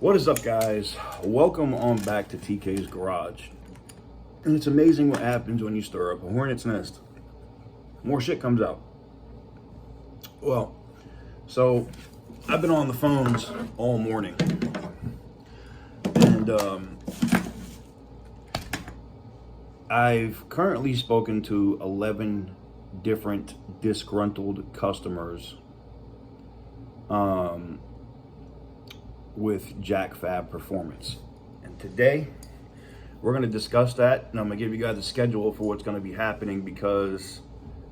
What is up, guys? Welcome on back to TK's Garage. And it's amazing what happens when you stir up a hornet's nest. More shit comes out. Well, so I've been on the phones all morning. And I've currently spoken to 11 different disgruntled customers with Jack Fab Performance. And today we're going to discuss that, and I'm going to give you guys a schedule for what's going to be happening, because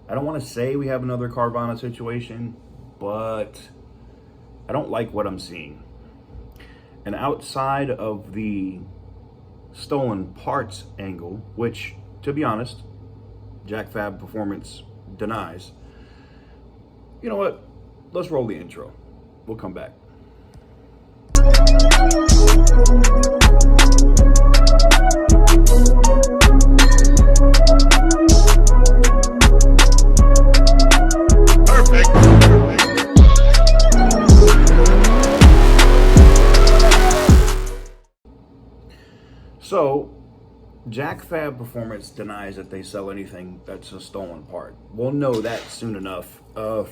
I don't want to say we have another Carvana situation, but I don't like what I'm seeing. And outside of the stolen parts angle, which, to be honest, Jack Fab Performance denies, you know what? Let's roll the intro. We'll come back. So, Jack Fab Performance denies that they sell anything that's a stolen part. We'll know that soon enough.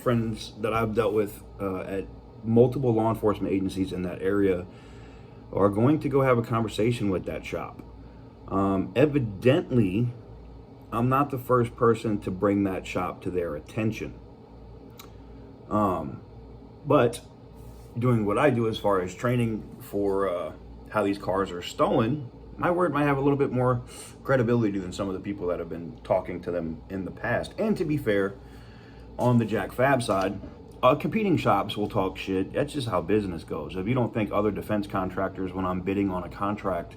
Friends that I've dealt with at multiple law enforcement agencies in that area are going to go have a conversation with that shop. Evidently, I'm not the first person to bring that shop to their attention. But doing what I do as far as training for how these cars are stolen, my word might have a little bit more credibility than some of the people that have been talking to them in the past. And to be fair, on the Jack Fab side, competing shops will talk shit. That's just how business goes. If you don't think other defense contractors, when I'm bidding on a contract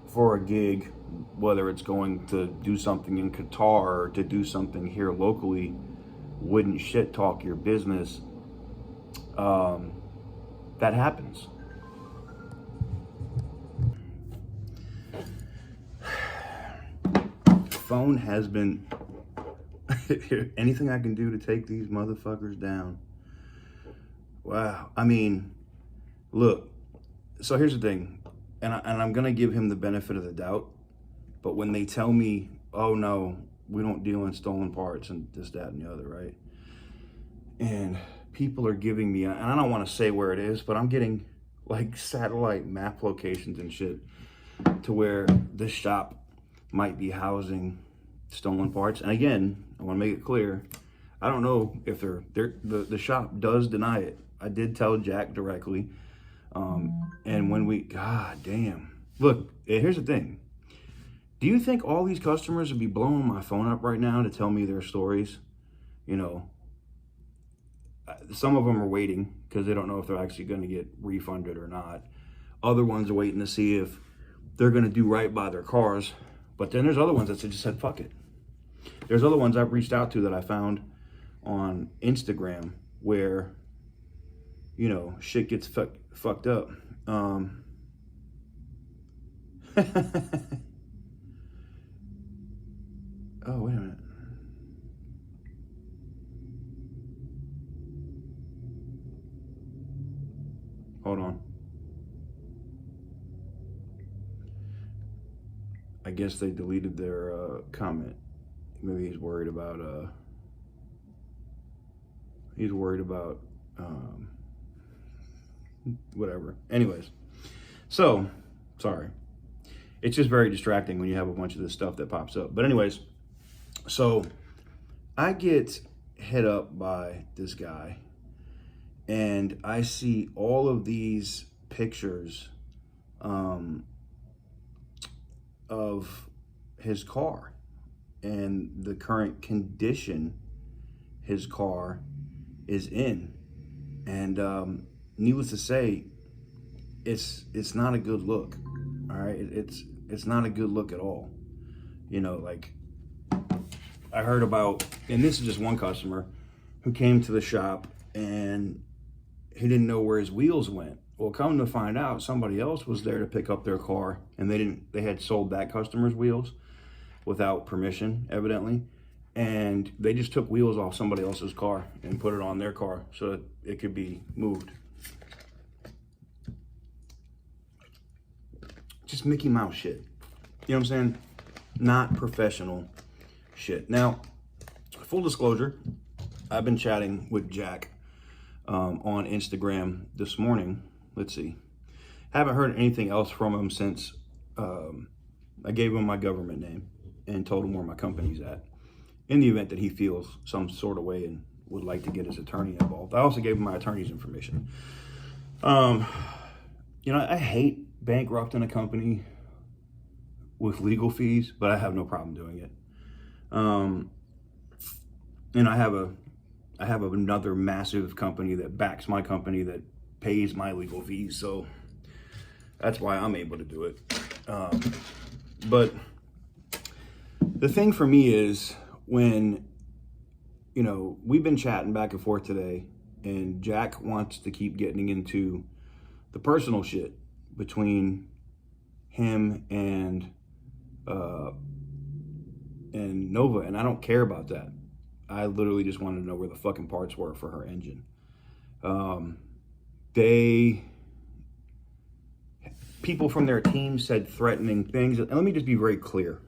for a gig, whether it's going to do something in Qatar or to do something here locally, wouldn't shit talk your business, that happens. Phone has been anything I can do to take these motherfuckers down. Wow. I mean, look, so here's the thing, and I'm gonna give him the benefit of the doubt, but when they tell me, oh no, we don't deal in stolen parts and this, that, and the other, right? And people are giving me, and I don't want to say where it is, but I'm getting like satellite map locations and shit to where this shop might be housing stolen parts. And again, I want to make it clear, I don't know if the shop does deny it. I did tell Jack directly. And when God damn. Look, here's the thing. Do you think all these customers would be blowing my phone up right now to tell me their stories? You know, some of them are waiting because they don't know if they're actually going to get refunded or not. Other ones are waiting to see if they're going to do right by their cars. But then there's other ones that just said, fuck it. There's other ones I've reached out to that I found on Instagram where, you know, shit gets fucked up. Oh, wait a minute. Hold on. I guess they deleted their comment. Maybe he's worried about whatever. Anyways, so sorry. It's just very distracting when you have a bunch of this stuff that pops up. But anyways, so I get hit up by this guy and I see all of these pictures of his car and the current condition his car is in. And needless to say, it's not a good look. All right, it's not a good look at all. You know, like I heard about, and this is just one customer who came to the shop and he didn't know where his wheels went. Well, come to find out, somebody else was there to pick up their car, and they had sold that customer's wheels without permission, evidently. And they just took wheels off somebody else's car and put it on their car so that it could be moved. just Mickey Mouse shit. You know what I'm saying? Not professional shit. Now, full disclosure, I've been chatting with Jack on Instagram this morning. Let's see. Haven't heard anything else from him since I gave him my government name and told him where my company's at, in the event that he feels some sort of way and would like to get his attorney involved. I also gave him my attorney's information. You know, I hate bankrupting a company with legal fees, but I have no problem doing it. And I have another massive company that backs my company that pays my legal fees, so that's why I'm able to do it. But the thing for me is when, you know, we've been chatting back and forth today, and Jack wants to keep getting into the personal shit between him and Nova, and I don't care about that. I literally just wanted to know where the fucking parts were for her engine. People from their team said threatening things, and let me just be very clear.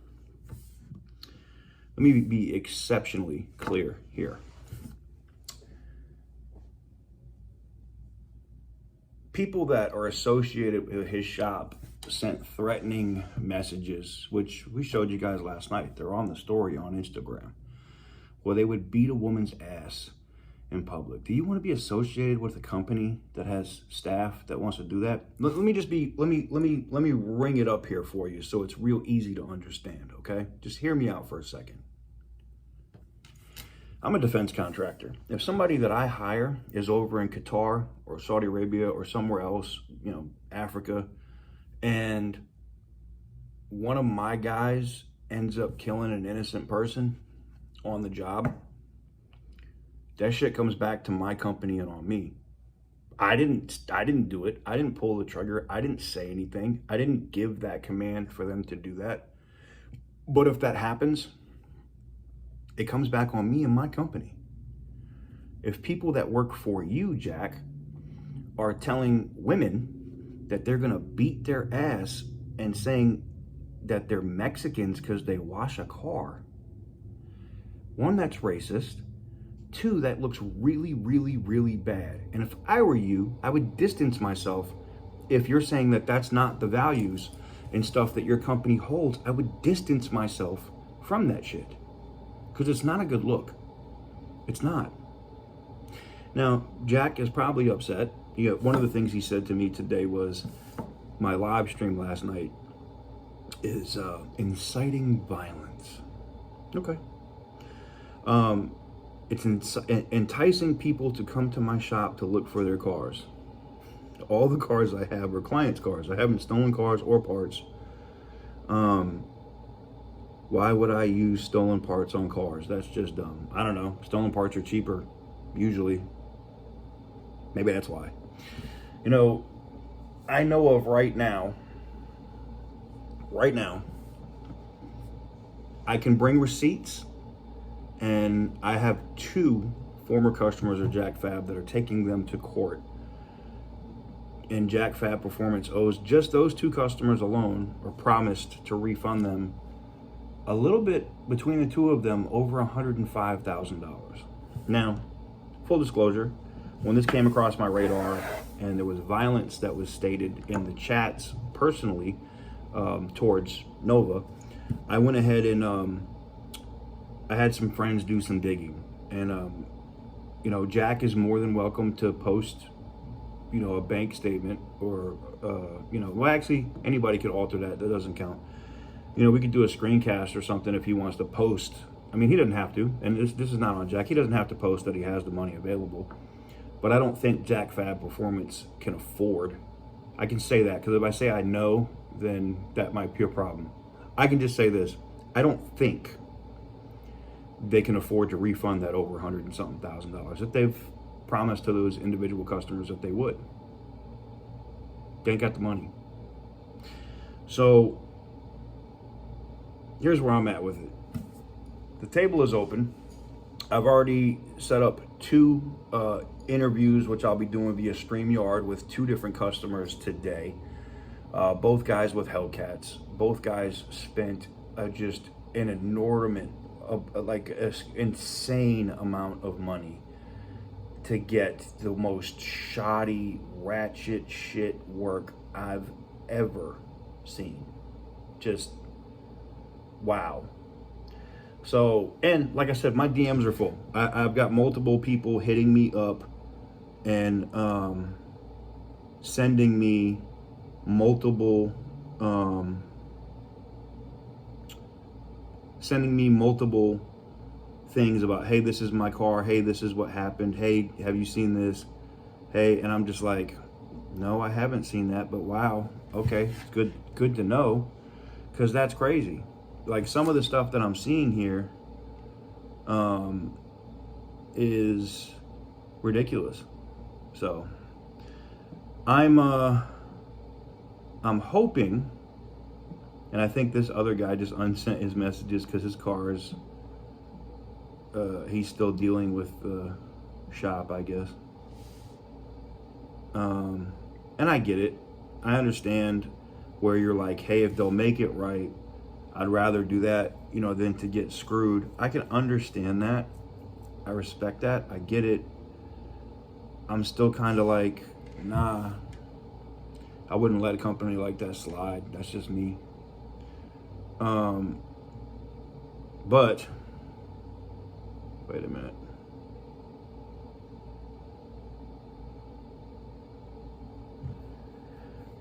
Let me be exceptionally clear here. People that are associated with his shop sent threatening messages, which we showed you guys last night. They're on the story on Instagram, where they would beat a woman's ass in public. Do you want to be associated with a company that has staff that wants to do that? Let me ring it up here for you so it's real easy to understand, okay? Just hear me out for a second. I'm a defense contractor. If somebody that I hire is over in Qatar or Saudi Arabia or somewhere else, you know, Africa, and one of my guys ends up killing an innocent person on the job, that shit comes back to my company and on me. I didn't do it. I didn't pull the trigger. I didn't say anything. I didn't give that command for them to do that. But if that happens, it comes back on me and my company. If people that work for you, Jack, are telling women that they're gonna beat their ass and saying that they're Mexicans because they wash a car, one, that's racist. Two, that looks really, really, really bad. And if I were you, I would distance myself. If you're saying that that's not the values and stuff that your company holds, I would distance myself from that shit. Because it's not a good look. It's not. Now, Jack is probably upset. You know, one of the things he said to me today was, my live stream last night is inciting violence. Okay. It's enticing people to come to my shop to look for their cars. All the cars I have are clients' cars. I haven't stolen cars or parts. Why would I use stolen parts on cars? That's just dumb. I don't know. Stolen parts are cheaper, usually. Maybe that's why. You know, I know of right now, I can bring receipts, and I have 2 former customers of Jack Fab that are taking them to court. And Jack Fab Performance owes just those 2 customers alone, or promised to refund them a little bit, between the 2 of them, over $105,000. Now, full disclosure, when this came across my radar and there was violence that was stated in the chats personally towards Nova, I went ahead and I had some friends do some digging. And, you know, Jack is more than welcome to post, you know, a bank statement or, you know, well, actually, anybody could alter that. That doesn't count. You know, we could do a screencast or something if he wants to post. I mean, he doesn't have to, and this is not on Jack. He doesn't have to post that he has the money available. But I don't think Jack Fab Performance can afford. I can say that, because if I say I know, then that might be a problem. I can just say this. I don't think they can afford to refund that over $100 and something thousand that they've promised to those individual customers that they would. They ain't got the money. So here's where I'm at with it. The table is open. I've already set up 2 interviews, which I'll be doing via StreamYard with 2 different customers today. Both guys with Hellcats. Both guys spent just an enormous, insane amount of money to get the most shoddy, ratchet shit work I've ever seen. Just wow. So, and like I said, my DMs are full. I've got multiple people hitting me up and sending me multiple things about, hey, this is my car, hey, this is what happened, hey, have you seen this, hey, and I'm just like, no, I haven't seen that, but wow, okay, good to know, because that's crazy. Like, some of the stuff that I'm seeing here is ridiculous. So I'm hoping, and I think this other guy just unsent his messages because his car is, he's still dealing with the shop, I guess. And I get it. I understand where you're like, hey, if they'll make it right, I'd rather do that, than to get screwed. I can understand that. I respect that. I get it. I'm still kind of like, nah, I wouldn't let a company like that slide. That's just me. But wait a minute.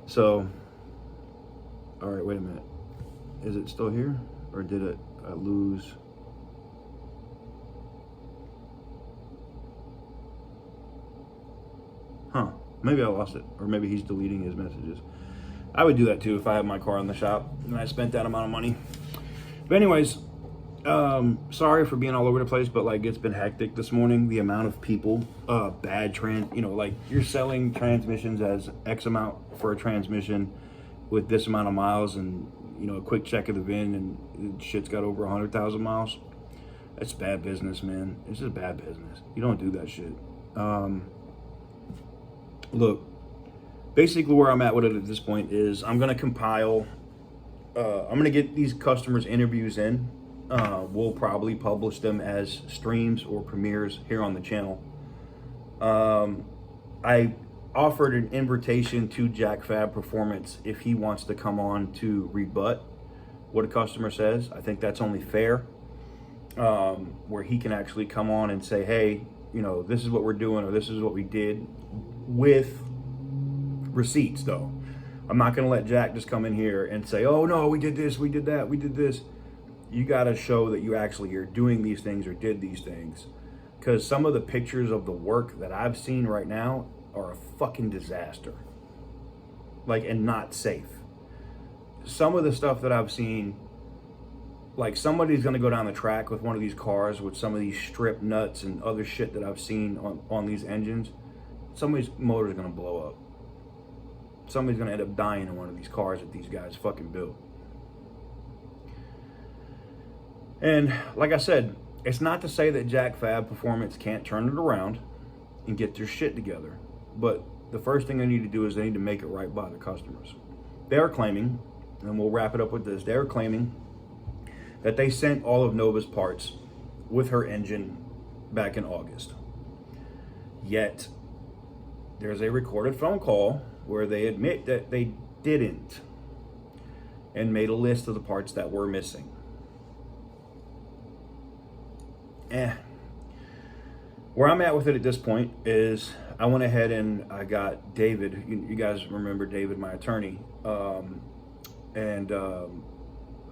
So, all right, wait a minute. Is it still here, or did I lose? Huh, maybe I lost it, or maybe he's deleting his messages. I would do that too if I had my car in the shop and I spent that amount of money. But anyways, sorry for being all over the place, but like, it's been hectic this morning. The amount of people, like, you're selling transmissions as X amount for a transmission with this amount of miles, and a quick check of the VIN and shit's got over 100,000 miles. That's bad business, man. It's just bad business. You don't do that shit. Look, basically where I'm at with it at this point is I'm gonna compile, I'm gonna get these customers' interviews in. We'll probably publish them as streams or premieres here on the channel. I offered an invitation to Jack Fab Performance if he wants to come on to rebut what a customer says. I think that's only fair, where he can actually come on and say, hey, this is what we're doing, or this is what we did, with receipts though. I'm not gonna let Jack just come in here and say, oh no, we did this, we did that, we did this. You gotta show that you actually are doing these things or did these things. Because some of the pictures of the work that I've seen right now are a fucking disaster. Like, and not safe. Some of the stuff that I've seen, like, somebody's gonna go down the track with one of these cars with some of these strip nuts and other shit that I've seen on these engines. Somebody's motor's gonna blow up. Somebody's gonna end up dying in one of these cars that these guys fucking built. And like I said, it's not to say that Jack Fab Performance can't turn it around and get their shit together. But the first thing they need to do is they need to make it right by the customers. They're claiming, and we'll wrap it up with this, they're claiming that they sent all of Nova's parts with her engine back in August. Yet, there's a recorded phone call where they admit that they didn't, and made a list of the parts that were missing. Where I'm at with it at this point is I went ahead and I got David, you guys remember David, my attorney, I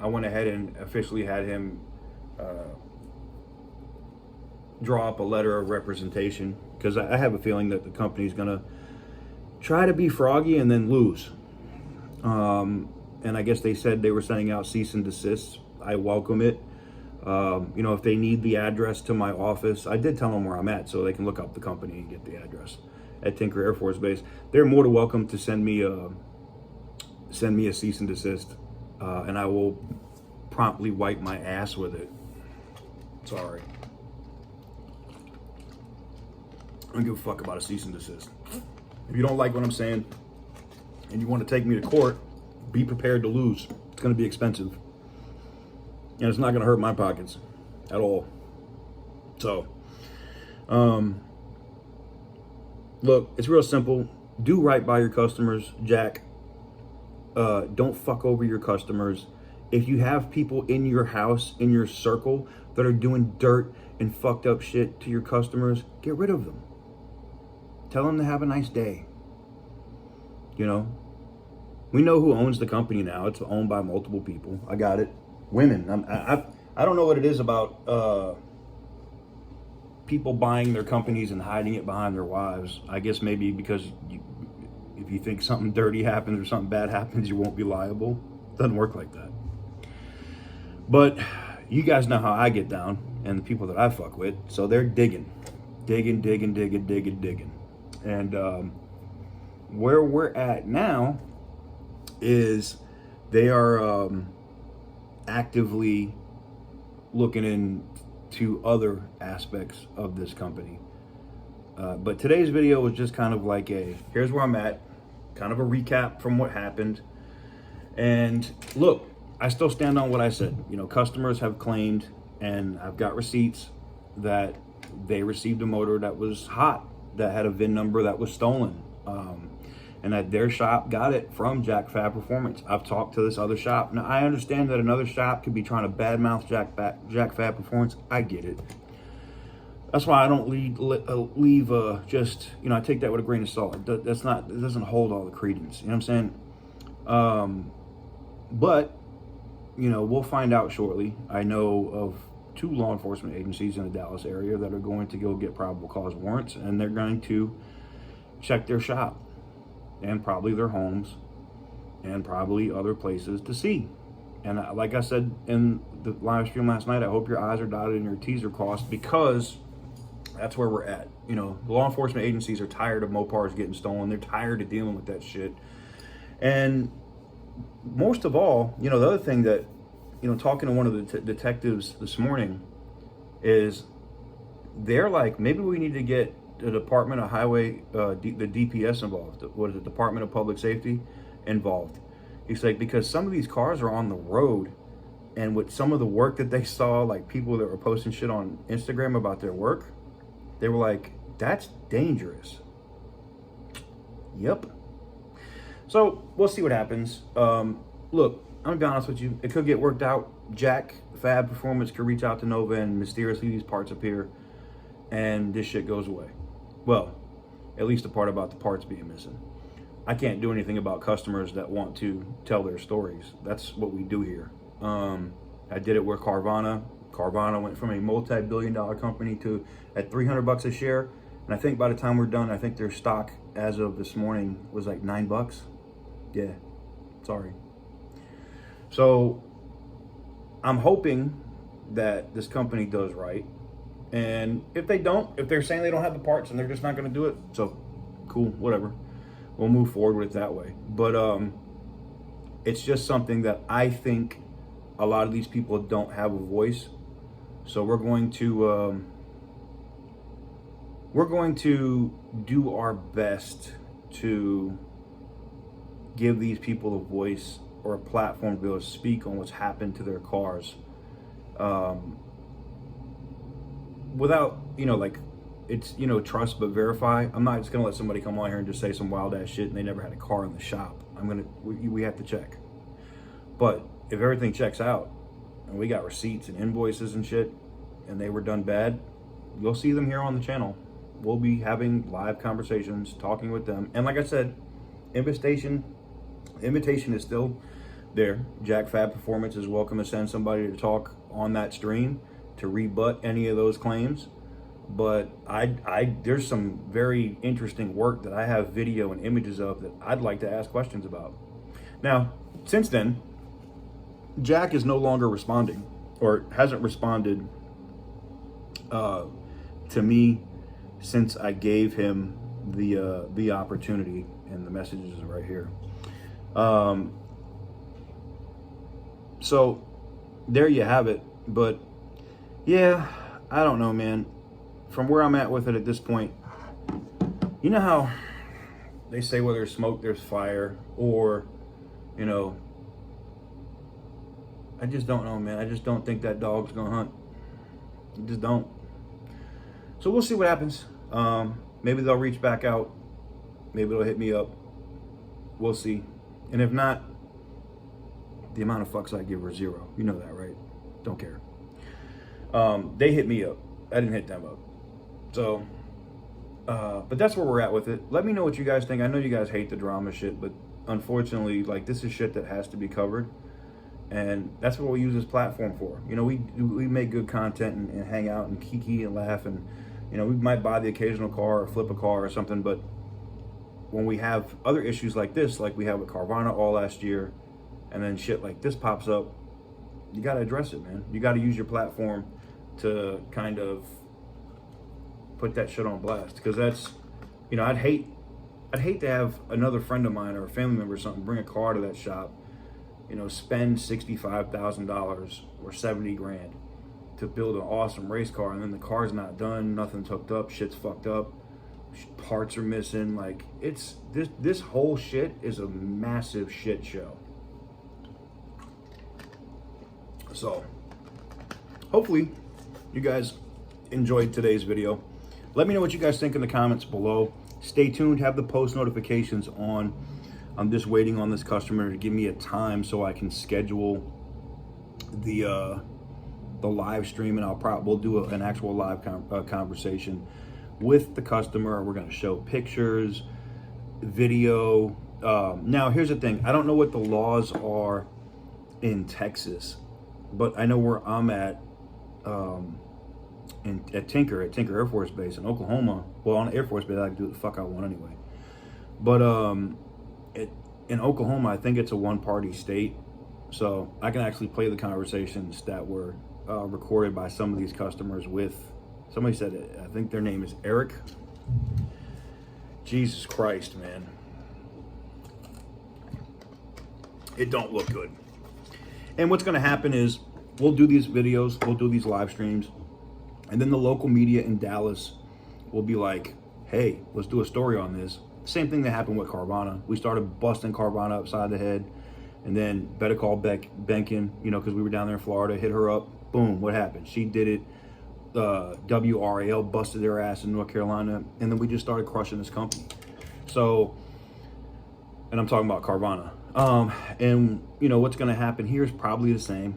went ahead and officially had him draw up a letter of representation, because I have a feeling that the company's gonna try to be froggy and then lose. And I guess they said they were sending out cease and desist. I welcome it. If they need the address to my office, I did tell them where I'm at so they can look up the company and get the address at Tinker Air Force Base. They're more than welcome to send me a cease and desist, and I will promptly wipe my ass with it. Sorry. I don't give a fuck about a cease and desist. If you don't like what I'm saying and you want to take me to court, be prepared to lose. It's going to be expensive. And it's not going to hurt my pockets at all. So, look, it's real simple. Do right by your customers, Jack. Don't fuck over your customers. If you have people in your house, in your circle, that are doing dirt and fucked up shit to your customers, get rid of them. Tell them to have a nice day. You know, we know who owns the company now. It's owned by multiple people. I got it. Women. I don't know what it is about people buying their companies and hiding it behind their wives. I guess maybe because if you think something dirty happens or something bad happens, you won't be liable. It doesn't work like that. But you guys know how I get down and the people that I fuck with. So they're digging. And where we're at now is they are actively looking into other aspects of this company. But today's video was just kind of like here's where I'm at, kind of a recap from what happened. And look, I still stand on what I said. You know, customers have claimed, and I've got receipts, that they received a motor that was hot, that had a VIN number that was stolen. And that their shop got it from Jack Fab Performance. I've talked to this other shop. Now, I understand that another shop could be trying to badmouth Jack Fab Performance. I get it. That's why I don't leave just, you know, I take that with a grain of salt. It doesn't hold all the credence. You know what I'm saying? But, you know, we'll find out shortly. I know of 2 law enforcement agencies in the Dallas area that are going to go get probable cause warrants, and they're going to check their shop and probably their homes and probably other places to see. And like I said in the live stream last night, I hope your I's are dotted and your T's are crossed, because that's where we're at. You know, the law enforcement agencies are tired of Mopars getting stolen. They're tired of dealing with that shit. And most of all, you know, the other thing that, you know, talking to one of the detectives this morning is they're like, maybe we need to get the Department of Highway, the DPS involved. What is it? Department of Public Safety involved. He's like, because some of these cars are on the road, and with some of the work that they saw, like people that were posting shit on Instagram about their work, they were like, that's dangerous. Yep. So we'll see what happens. Look, I'm gonna be honest with you. It could get worked out. Jack Fab Performance could reach out to Nova and mysteriously these parts appear and this shit goes away. Well, at least the part about the parts being missing. I can't do anything about customers that want to tell their stories. That's what we do here. I did it with Carvana. Carvana went from a multi-billion-dollar company to at $300 a share. And I think by the time we're done, I think their stock as of this morning was like $9. Yeah, sorry. So I'm hoping that this company does right. And if they don't, if they're saying they don't have the parts and they're just not going to do it, so cool, whatever. We'll move forward with it that way. But it's just something that I think a lot of these people don't have a voice. So we're going to do our best to give these people a voice or a platform to be able to speak on what's happened to their cars. Without, you know, like, it's, you know, trust but verify. I'm not just gonna let somebody come on here and just say some wild ass shit and they never had a car in the shop. We have to check. But if everything checks out and we got receipts and invoices and shit and they were done bad, you'll see them here on the channel. We'll be having live conversations, talking with them. And like I said, invitation is still there. Jack Fab Performance is welcome to send somebody to talk on that stream to rebut any of those claims. But there's some very interesting work that I have video and images of that I'd like to ask questions about. Now, since then, Jack is no longer responding, or hasn't responded to me since I gave him the opportunity, and the messages are right here. So there you have it. But yeah, I don't know, man. From where I'm at with it at this point, you know how they say where there's smoke, there's fire, or you know, I just don't know, man. I just don't think that dog's gonna hunt. I just don't. So we'll see what happens. Maybe they'll reach back out. Maybe they'll hit me up. We'll see. And if not, the amount of fucks I give are zero. You know that, right? Don't care. They hit me up. I didn't hit them up. So, but that's where we're at with it. Let me know what you guys think. I know you guys hate the drama shit, but unfortunately, like, this is shit that has to be covered. And that's what we use this platform for. You know, we make good content and hang out and kiki and laugh, and, you know, we might buy the occasional car or flip a car or something, but when we have other issues like this, like we had with Carvana all last year, and then shit like this pops up, you got to address it, man. You got to use your platform to kind of put that shit on blast, because that's, you know, I'd hate to have another friend of mine or a family member or something bring a car to that shop, you know, spend $65,000 or 70 grand to build an awesome race car, and then the car's not done, nothing's hooked up, shit's fucked up, parts are missing. Like, it's this whole shit is a massive shit show. So hopefully you guys enjoyed today's video. Let me know what you guys think in the comments below. Stay tuned, have the post notifications on. I'm just waiting on this customer to give me a time so I can schedule the live stream, and we'll do an actual live conversation with the customer. We're going to show pictures, video. Now, here's the thing. I don't know what the laws are in Texas, but I know where I'm at Tinker Air Force Base in Oklahoma. Well, on Air Force Base, I can do what the fuck I want anyway. But in Oklahoma, I think it's a one-party state, so I can actually play the conversations that were recorded by some of these customers with, somebody said it, I think their name is Eric. Jesus Christ, man. It don't look good. And what's going to happen is we'll do these videos, we'll do these live streams, and then the local media in Dallas will be like, hey, let's do a story on this. Same thing that happened with Carvana. We started busting Carvana upside the head, and then Better Call Benkin, you know, because we were down there in Florida, hit her up. Boom, what happened? She did it. WRAL busted their ass in North Carolina, and then we just started crushing this company. So, and I'm talking about Carvana. And, you know, what's going to happen here is probably the same.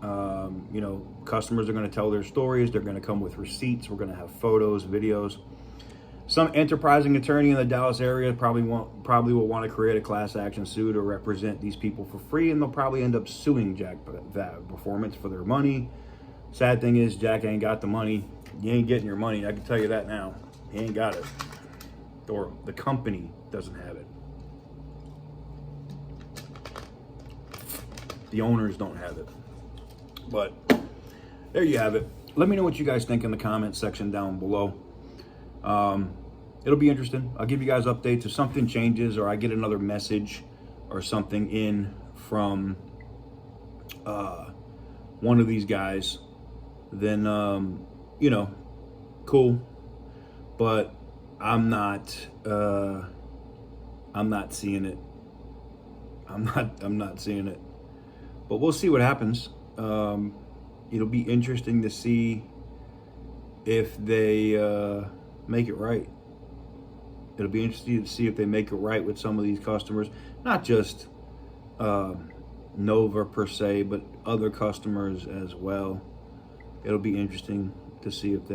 You know, customers are going to tell their stories. They're going to come with receipts. We're going to have photos, videos. Some enterprising attorney in the Dallas area probably will want to create a class action suit or represent these people for free, and they'll probably end up suing Jack Performance for their money. Sad thing is, Jack ain't got the money. You ain't getting your money. I can tell you that now. He ain't got it. Or the company doesn't have it. The owners don't have it. But there you have it. Let me know what you guys think in the comments section down below. It'll be interesting. I'll give you guys updates if something changes or I get another message or something in from one of these guys. Then you know, cool. But I'm not seeing it. I'm not seeing it. But we'll see what happens. It'll be interesting to see if they make it right. It'll be interesting to see if they make it right with some of these customers, not just Nova per se, but other customers as well. It'll be interesting to see if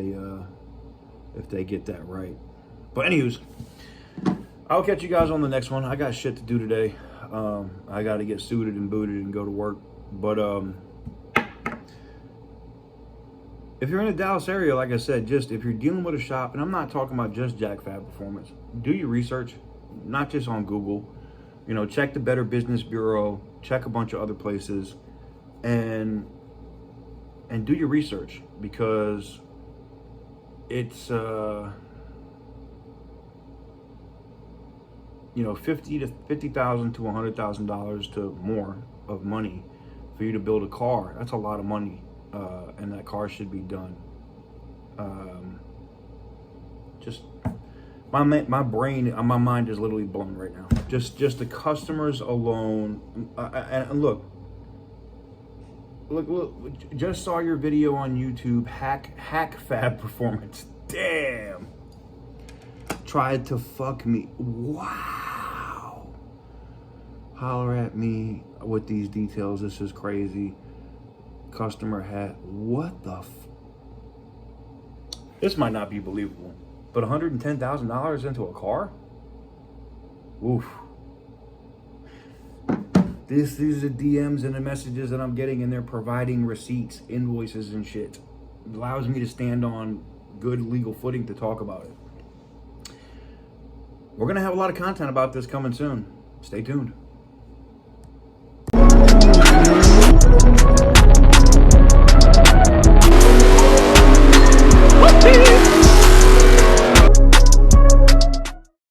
they get that right. But anyways, I'll catch you guys on the next one. I got shit to do today. I got to get suited and booted and go to work. But if you're in the Dallas area, like I said, just if you're dealing with a shop, and I'm not talking about just Jack Fab Performance, do your research, not just on Google. You know, check the Better Business Bureau, check a bunch of other places, and do your research, because it's you know, $50,000 to $100,000 to more of money for you to build a car. That's a lot of money, and that car should be done. Just My brain, my mind is literally blown right now. Just the customers alone. And look, just saw your video on YouTube, hack fab performance. Damn. Tried to fuck me. Wow. Holler at me with these details. This is crazy. Customer hat. What the This might not be believable. But $110,000 into a car? Oof. These are DMs and the messages that I'm getting, and they're providing receipts, invoices, and shit. It allows me to stand on good legal footing to talk about it. We're going to have a lot of content about this coming soon. Stay tuned.